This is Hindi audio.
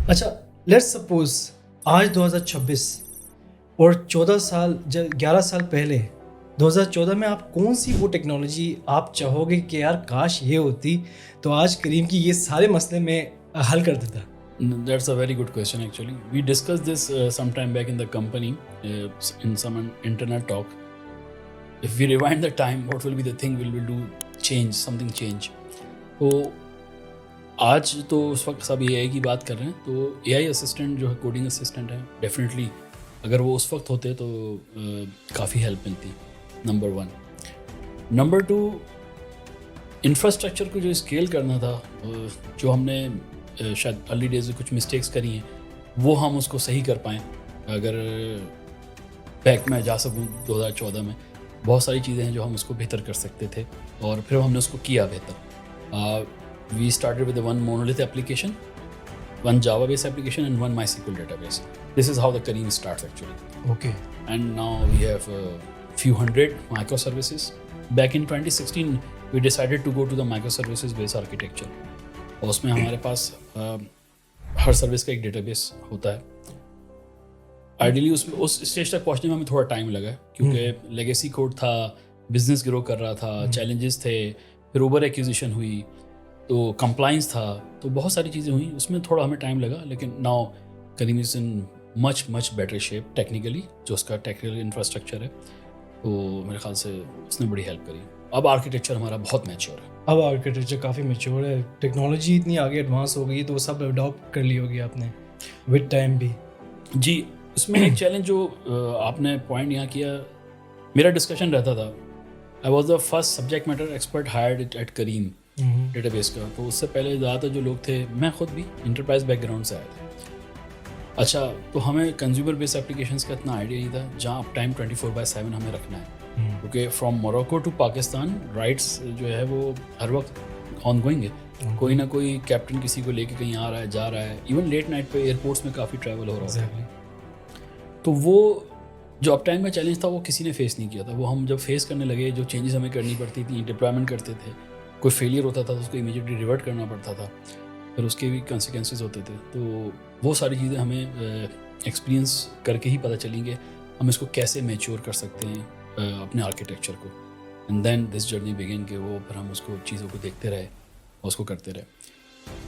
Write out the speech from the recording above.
अच्छा, लेट्स सपोज आज 2026 और 14 साल 11 साल पहले 2014 में आप कौन सी वो टेक्नोलॉजी आप चाहोगे कि यार काश ये होती तो आज करीम की ये सारे मसले मैं हल कर देता। That's a very good question actually. We discussed this some time back in the company in some internal talk. If we rewind the time, what will be the thing we will do? Change, something change. तो आज तो उस वक्त सब एआई की बात कर रहे हैं, तो एआई असिस्टेंट जो है, कोडिंग असिस्टेंट है, डेफिनेटली अगर वो उस वक्त होते तो काफ़ी हेल्प मिलती, नंबर 1। नंबर 2, इंफ्रास्ट्रक्चर को जो स्केल करना था, जो हमने शायद अर्ली डेज में कुछ मिस्टेक्स करी हैं, वो हम उसको सही कर पाएँ। अगर बैक में जा सकूँ 2014 में, बहुत सारी चीज़ें हैं जो हम उसको बेहतर कर सकते थे और फिर हमने उसको किया बेहतर। We started with one monolith application, one Java based application and one MySQL database. This is how the Careem starts actually. Okay. And now we have a few hundred microservices. Back in 2016 we decided to go to the microservices based architecture. और उसमें हमारे पास हर सर्विस का एक डेटाबेस होता है। आइडियली उस स्टेज तक पहुंचने में हमें थोड़ा टाइम लगा क्योंकि लेगेसी कोड था, बिजनेस ग्रो कर रहा था, चैलेंजेस थे, फिर ओवर एक्विजिशन हुई, तो कंप्लाइंस था, तो बहुत सारी चीज़ें हुई, उसमें थोड़ा हमें टाइम लगा। लेकिन now Careem is in much better shape technically, जो उसका टेक्निकल इंफ्रास्ट्रक्चर है, तो मेरे ख्याल से उसने बड़ी हेल्प करी। अब आर्किटेक्चर हमारा बहुत मैच्योर है। अब आर्किटेक्चर काफ़ी मैच्योर है, टेक्नोलॉजी इतनी आगे एडवांस हो गई तो वो सब अडॉप्ट कर ली होगी आपने विद टाइम भी। जी, उसमें एक चैलेंज जो आपने पॉइंट यहाँ किया, मेरा डिस्कशन रहता था, I was the first subject matter expert hired at Careem database का। तो उससे पहले ज़्यादातर जो लोग थे, मैं खुद भी इंटरप्राइज बैकग्राउंड से आया था। अच्छा, तो हमें कंज्यूमर बेस्ड एप्लीकेशंस का इतना आइडिया नहीं था जहाँ अप टाइम 24/7 हमें रखना है, क्योंकि from Morocco to Pakistan rides जो है वो हर वक्त ऑन गोइंग है। कोई ना कोई कैप्टन किसी को लेके कहीं आ रहा है, जा रहा है, इवन लेट नाइट पे एयरपोर्ट्स में काफ़ी ट्रैवल हो रहा है। तो वो जो अप टाइम का चैलेंज था वो किसी ने फेस नहीं किया था। वो हम जब फेस करने लगे, जो चेंजेस हमें करनी पड़ती थी, डिप्लॉयमेंट करते थे, कोई फेलियर होता था तो उसको इमीडिएटली रिवर्ट करना पड़ता था, फिर उसके भी कंसिक्वेंसेस होते थे। तो वो सारी चीज़ें हमें एक्सपीरियंस करके ही पता चलेंगे हम इसको कैसे मैच्योर कर सकते हैं अपने आर्किटेक्चर को। And then this journey begin के वो फिर हम उसको चीज़ों को देखते रहे और उसको करते रहे।